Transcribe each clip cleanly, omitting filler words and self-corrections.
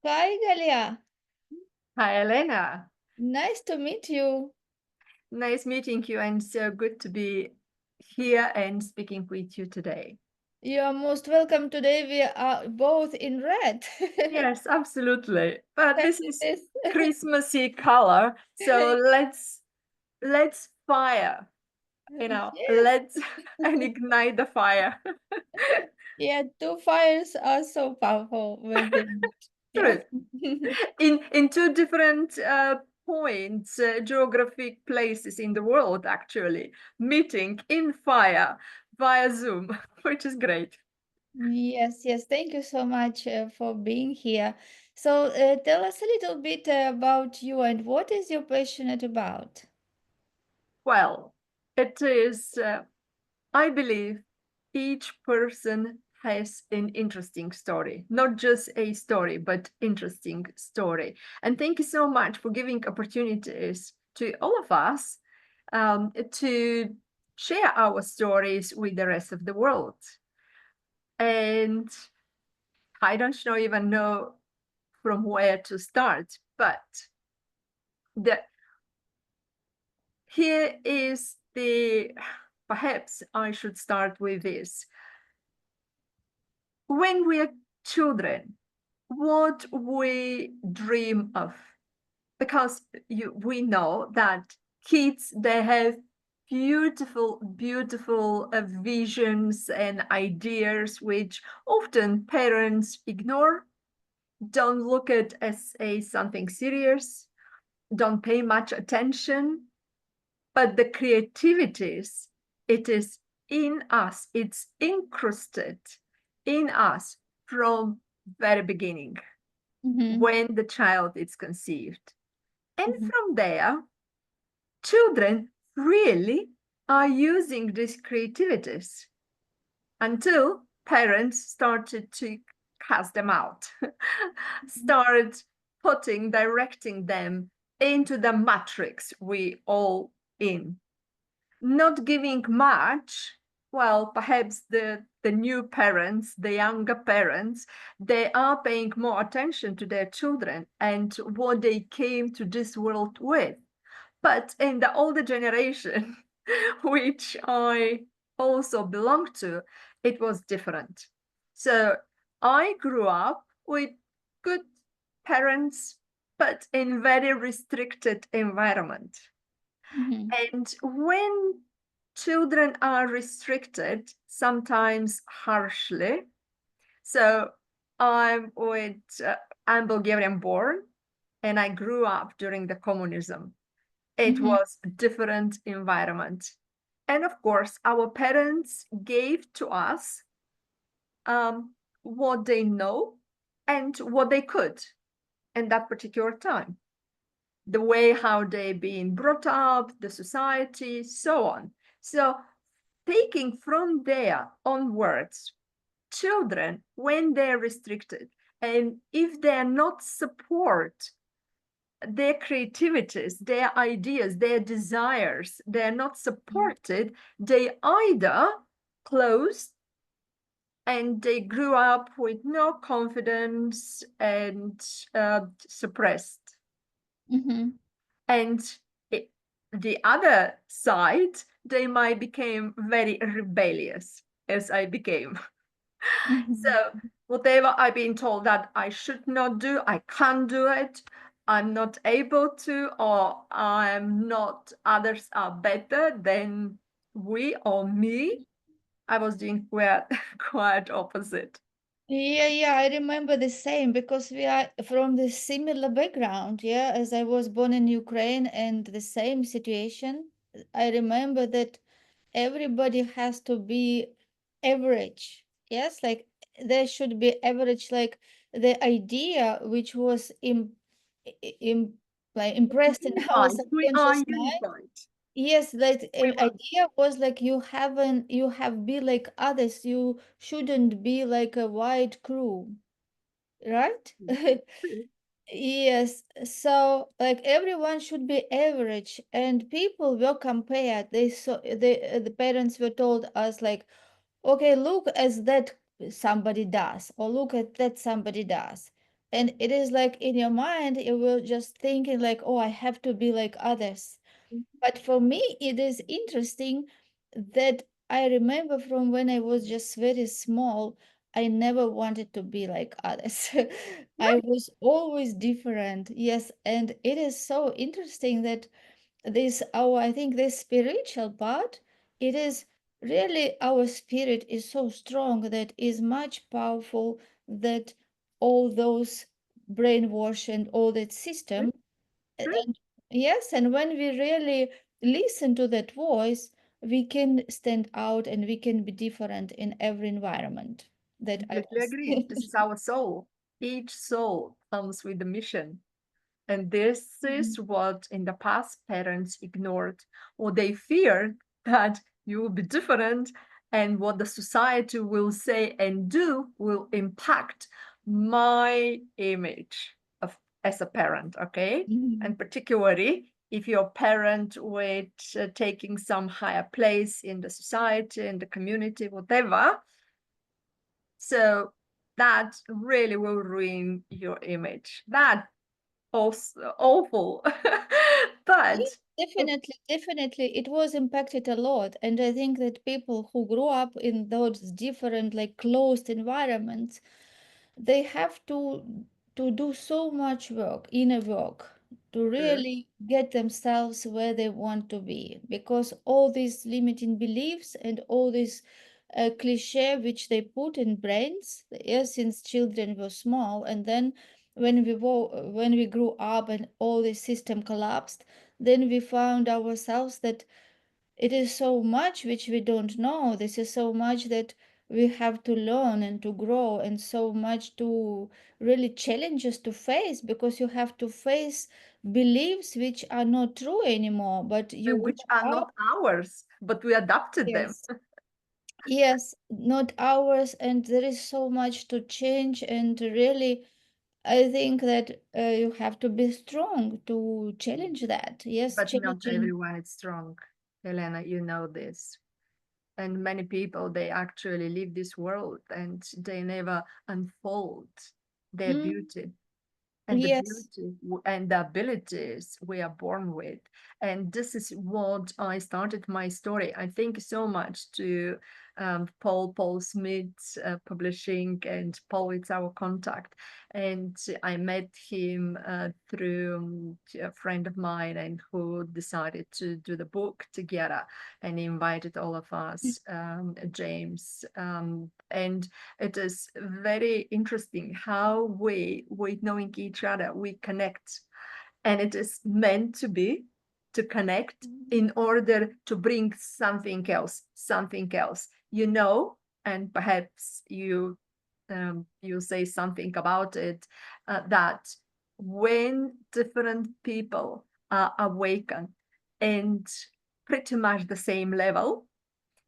Hi, Galia. Hi, Elena. Nice to meet you. Nice meeting you, and so good to be here and speaking with you today. You are most welcome. Today we are both in red. Yes, absolutely. But Thank this is this. Christmassy color, so let's fire, Yes. let's and ignite the fire. Yeah, two fires are so powerful when they meet. Yeah. True. In two different points, geographic places in the world, actually, meeting in fire via Zoom, which is great. Yes, yes. Thank you so much for being here. So, tell us a little bit about you and what is your passionate about? Well, it is, I believe each person has an interesting story, not just a story, but interesting story. And thank you so much for giving opportunities to all of us to share our stories with the rest of the world. And I don't know even know from where to start, but the here is the perhaps I should start with this. When we are children, what we dream of, because we know that kids, they have beautiful visions and ideas which often parents ignore, don't look at as a something serious, don't pay much attention. But the creativities, it is in us, it's incrusted in us from very beginning Mm-hmm. when the child is conceived. And Mm-hmm. from there, children really are using these creativities until parents started to cast them out, start directing them into the matrix we all in, not giving much. Well, perhaps the new parents, the younger parents, they are paying more attention to their children and what they came to this world with. But in the older generation, which I also belong to, it was different. So I grew up with good parents, but in very restricted environment. Mm-hmm. And when children are restricted, sometimes harshly, so I'm with I'm Bulgarian born, and I grew up during the communism. It Mm-hmm. was a different environment, and of course, our parents gave to us what they know and what they could in that particular time, the way how they been brought up, the society, so on. So taking from there onwards, children, when they're restricted, and if they're not support their creativities, their ideas, their desires, they're not supported, they either close and they grew up with no confidence and suppressed. Mm-hmm. And it, the other side, they might become very rebellious, as I became. Mm-hmm. So whatever I've been told that I should not do, I can't do it, I'm not able to, or I'm not, others are better than we or me, I was doing quite, quite opposite. Yeah, yeah, I remember the same because we are from the similar background. Yeah, as I was born in Ukraine and the same situation. I remember that everybody has to be average. Yes, like there should be average, like the idea which was im like impressed in our Unified. We are subconscious mind. unified. Yes, that We were. idea was like you have be like others. You shouldn't be like a white crew, right? Yes. So like everyone should be average, and people were compared. The parents were told us like, okay, look as that somebody does, or look at that somebody does, And it is like in your mind, you will just thinking like, oh, I have to be like others. But for me, it is interesting that I remember from when I was just very small, I never wanted to be like others. I was always different. Yes, and it is so interesting that this our I think this spiritual part, it is really our spirit is so strong that is much powerful that all those brainwash and all that Right? system. Right? And yes, and when we really listen to that voice, we can stand out and we can be different in every environment that I Completely was. agree. This is our soul. Each soul comes with a mission. And this Mhm. is what in the past parents ignored, or they feared that you will be different, and what the society will say and do will impact my image of as a parent, okay? Mhm. And particularly if your parent with taking some higher place in the society, in the community, whatever, so that really will ruin your image. That also awful. Yeah, But it, definitely, definitely, it was impacted a lot. And I think that people who grew up in those different, like closed environments, they have to do so much work, inner work, to true, really get themselves where they want to be. Because all these limiting beliefs and all this cliche which they put in brains, yes, since children were small, and then when we grew up and all the system collapsed, then we found ourselves that it is so much which we don't know. This is so much that we have to learn and to grow, and so much to really challenges to face, because you have to face beliefs which are not true anymore, but you and grow which are up. not ours, but we adopted them. Yes. Yes, not ours, and there is so much to change, and really, I think that you have to be strong to challenge that. Yes, But not challenging. everyone is strong, Elena, you know this. And many people, they actually leave this world and they never unfold their Mm, beauty and the yes. beauty and the abilities we are born with. And this is what I started my story. I thank you so much to Paul Smith Publishing, and Paul is our contact. And I met him through a friend of mine, and who decided to do the book together, and he invited all of us, James, and it is very interesting how we, with knowing each other, we connect. And it is meant to be to connect in order to bring something else, and perhaps you say something about it, that when different people are awakened and pretty much the same level,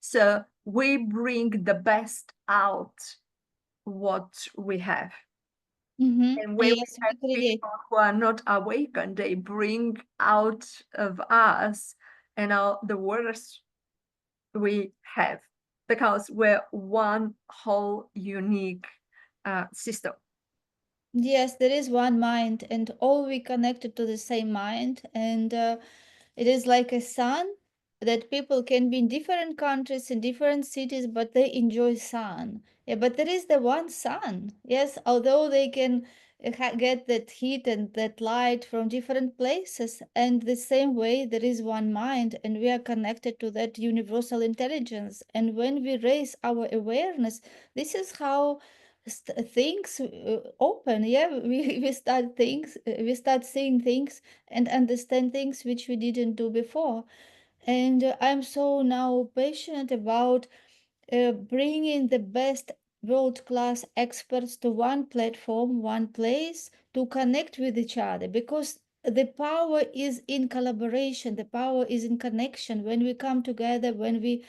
so we bring the best out what we have. Mm-hmm. And when we Yes, have we agree. people who are not awakened, they bring out of us and the worst we have, because we're one whole unique system. Yes, there is one mind, and all we connected to the same mind, and it is like a sun that people can be in different countries, in different cities, but they enjoy sun. Yeah, but there is the one sun. Yes, although they can get that heat and that light from different places, and the same way there is one mind, and we are connected to that universal intelligence. And when we raise our awareness, this is how things open. Yeah, we start seeing things and understand things which we didn't do before. And I'm so now passionate about bringing the best world class experts to one platform, one place, to connect with each other, because the power is in collaboration, the power is in connection. When we come together, when we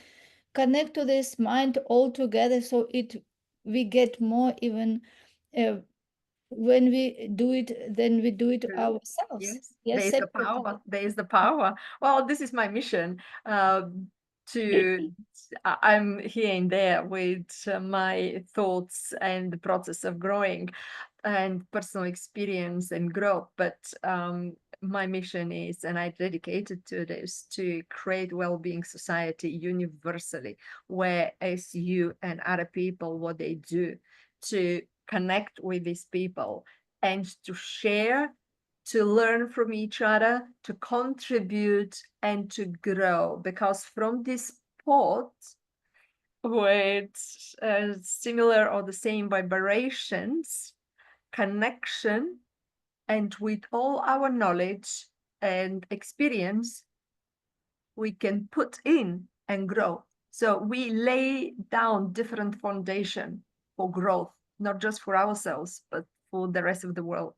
connect to this mind all together, so it we get more even uh, when we do it, then we do it True. ourselves. Yes, Yes, there is the separately. power. There is the power. Well, this is my mission. to I'm here and there with my thoughts and the process of growing and personal experience and growth. But my mission is, and I dedicated to this, to create well-being society universally, where as you and other people, what they do to connect with these people and to share, to learn from each other, to contribute and to grow. Because from this pot with similar or the same vibrations, connection, and with all our knowledge and experience, we can put in and grow. So we lay down different foundation for growth, not just for ourselves, but for the rest of the world.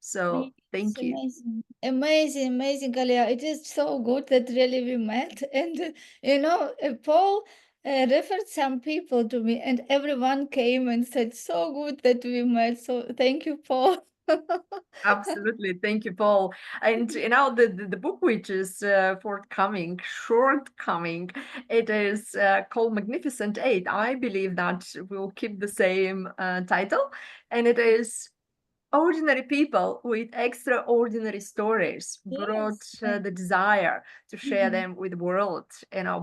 So It's thank you. amazing, amazing, amazing, Galia. It is so good that really we met. And Paul referred some people to me, and everyone came and said, "So good that we met." So thank you, Paul. Absolutely. Thank you, Paul. And the book which is shortcoming, it is called Magnificent Eight. I believe that we'll keep the same title. And it is ordinary people with extraordinary stories brought Yes. Yes. the desire to share Mhm. them with the world,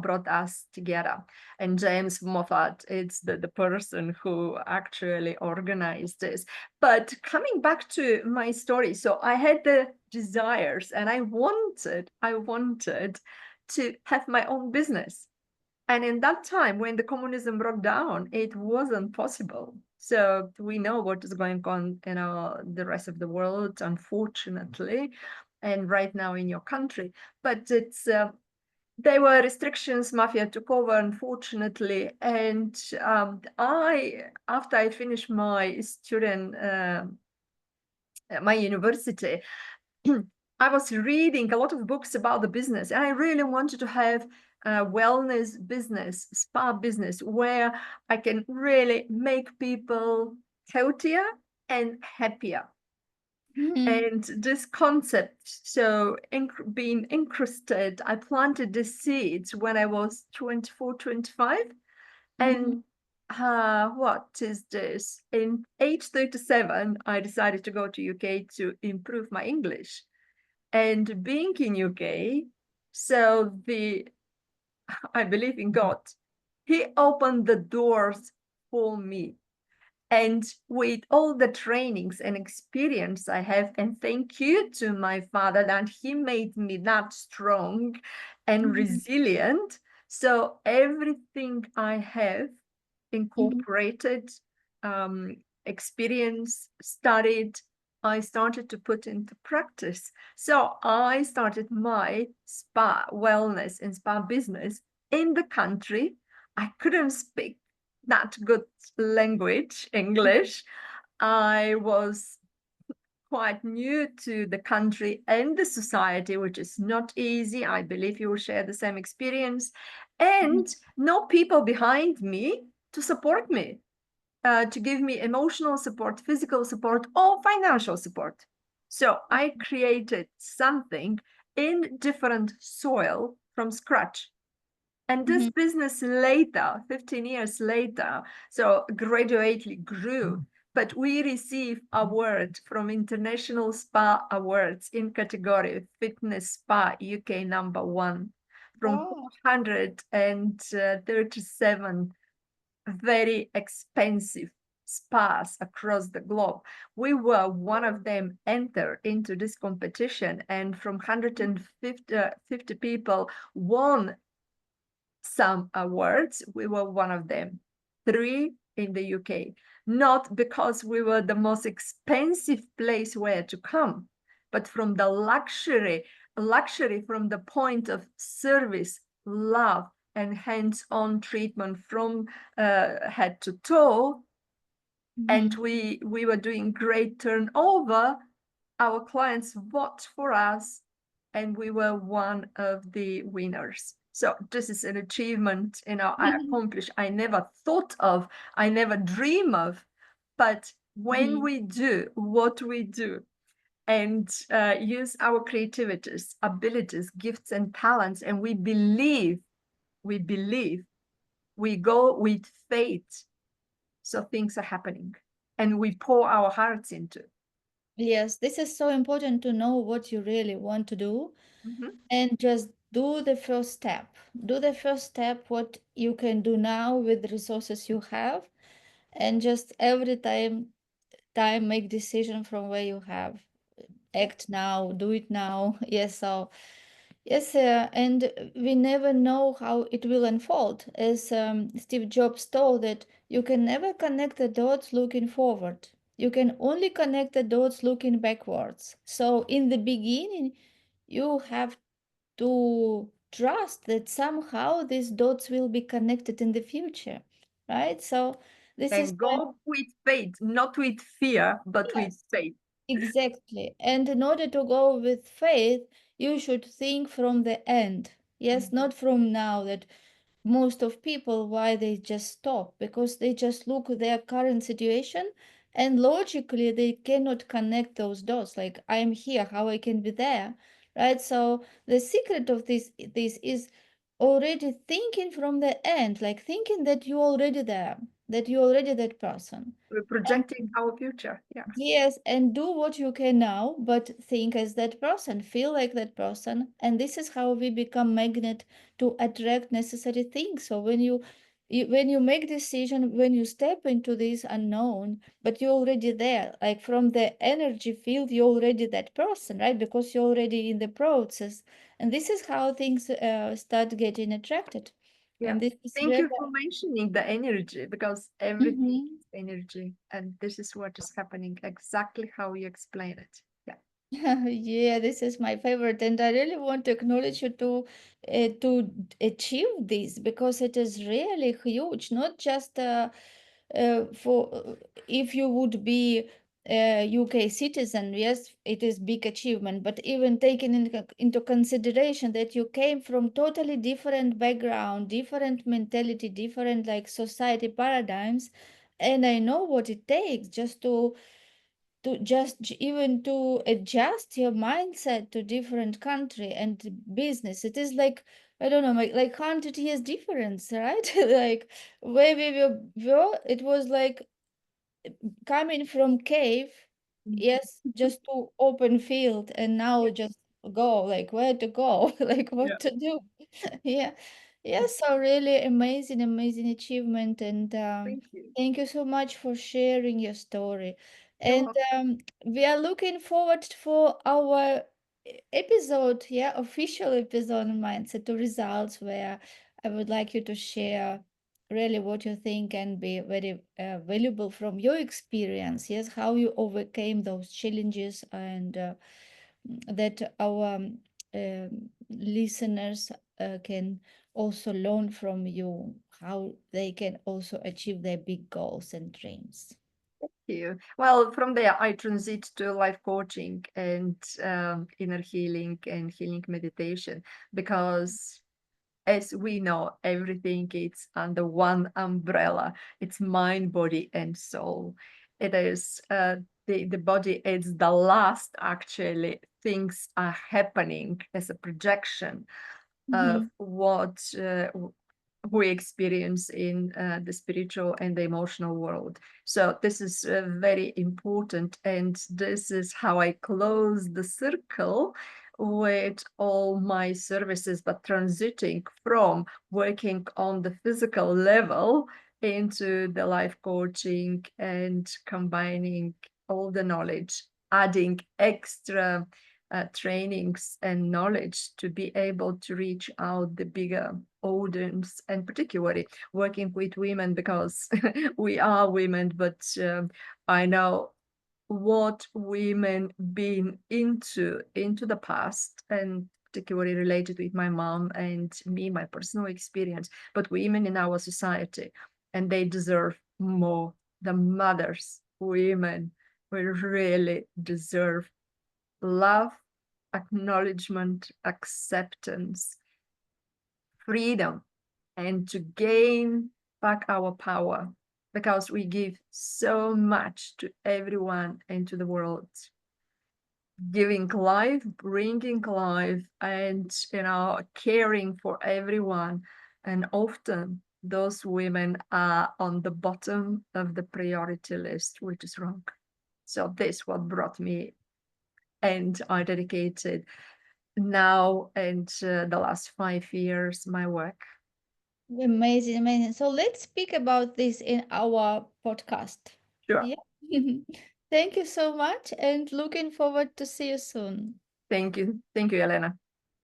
brought us together. And James Moffat, it's the person who actually organized this. But coming back to my story, so I had the desires and I wanted to have my own business. And in that time, when the communism broke down, it wasn't possible. So we know what is going on in the rest of the world, unfortunately, and right now in your country. But there were restrictions. Mafia took over, unfortunately. And after I finished my university, I was reading a lot of books about the business, and I really wanted to have a wellness business, spa business, where I can really make people healthier and happier. Mhm. And this concept, so being interested, I planted the seeds when I was 24, 25. Mhm. And what is this? In age 37, I decided to go to UK to improve my English. And being in UK, so I believe in God. He opened the doors for me. And with all the trainings and experience I have, and thank you to my father that he made me that strong and Mhm. resilient. So everything I have Mhm. incorporated, experience, studied, I started to put into practice. So I started my spa wellness and spa business in the country. I couldn't speak that good language, English. I was quite new to the country and the society, which is not easy. I believe you will share the same experience. And Mhm. no people behind me to support me, to give me emotional support, physical support, or financial support. So I created something in different soil from scratch. And this Mhm. business later, 15 years later, so gradually grew. But we received award from International Spa Awards in category Fitness Spa UK #1 from Wow. 237 very expensive spas across the globe. We were one of them enter into this competition, and from 150 people won some awards. We were one of them, 3 in the UK, not because we were the most expensive place where to come, but from the luxury from the point of service, love, and hands-on treatment from head to toe. And Mhm. we were doing great turnover. Our clients vote for us, and we were one of the winners. So this is an achievement, I accomplished. I never thought of, I never dream of, but when Mhm. we do what we do and use our creativities, abilities, gifts, and talents, and we believe we believe, we go with faith. So things are happening and we pour our hearts into. Yes, this is so important to know what you really want to do Mhm. and just do the first step. Do the first step, what you can do now with the resources you have, and just every time make decision from where you have. Act now, do it now. Yes, so yes, and we never know how it will unfold. As Steve Jobs told that you can never connect the dots looking forward. You can only connect the dots looking backwards. So in the beginning, you have to trust that somehow these dots will be connected in the future, right? So this is And why, go with faith, not with fear, but with yes, faith. exactly. And in order to go with faith, you should think from the end. Yes, Mhm. not from now that most of people why they just stop because they just look at their current situation and logically they cannot connect those dots like I'm here how I can be there, right? So the secret of this is already thinking from the end, like thinking that you're already there, that you're already that person. We're And projecting our future. Yeah. yes, and do what you can now, but think as that person, feel like that person, and this is how we become magnet to attract necessary things. So when you make decision, when you step into this unknown, but you're already there, like from the energy field, you're already that person, right? Because you're already in the process, and this is how things start getting attracted, Yeah. and this is Thank really. you for mentioning the energy because everything Mhm. is energy. And this is what is happening exactly how you explain it. Yeah. Yeah, this is my favorite, and I really want to acknowledge you to achieve this because it is really huge. Not just for if you would be a UK citizen, yes, it is big achievement. But even taking into consideration that you came from totally different background, different mentality, different like society paradigms, and I know what it takes just to even to adjust your mindset to different country and business. It is like I don't know, like 100 years difference, right? Like where we were, it was like coming from cave, Mhm. yes, just to open field, and now Yeah. just go like where to go, like Yeah. what to do. Yeah, yeah, so really amazing, amazing achievement, and Thank you. thank you so much for sharing your story. You're And welcome. we are looking forward for our episode, yeah, official episode on mindset to results, where I would like you to share really what you think can be very valuable from your experience. Yes, how you overcame those challenges, and that our listeners can also learn from you how they can also achieve their big goals and dreams. You. Well, from there, I transit to life coaching and inner healing and healing meditation because, as we know, everything is under one umbrella. It's mind, body, and soul. It is the body is the last actually things are happening as a projection of Mm-hmm. what we experience in the spiritual and the emotional world. So this is very important, and this is how I close the circle with all my services, but transiting from working on the physical level into the life coaching and combining all the knowledge, adding extra trainings and knowledge to be able to reach out the bigger audience, and particularly working with women because we are women, but I know what women been into the past, and particularly related with my mom and me, my personal experience, but women in our society, and they deserve more. The mothers, women, we really deserve love, acknowledgement, acceptance, freedom, and to gain back our power because we give so much to everyone and to the world, giving life, bringing life, and caring for everyone. And often those women are on the bottom of the priority list, which is wrong. So this what brought me, and I dedicated now and the last 5 years my work. Amazing, amazing. So let's speak about this in our podcast. Sure. Yeah. Thank you so much and looking forward to see you soon. Thank you, Elena.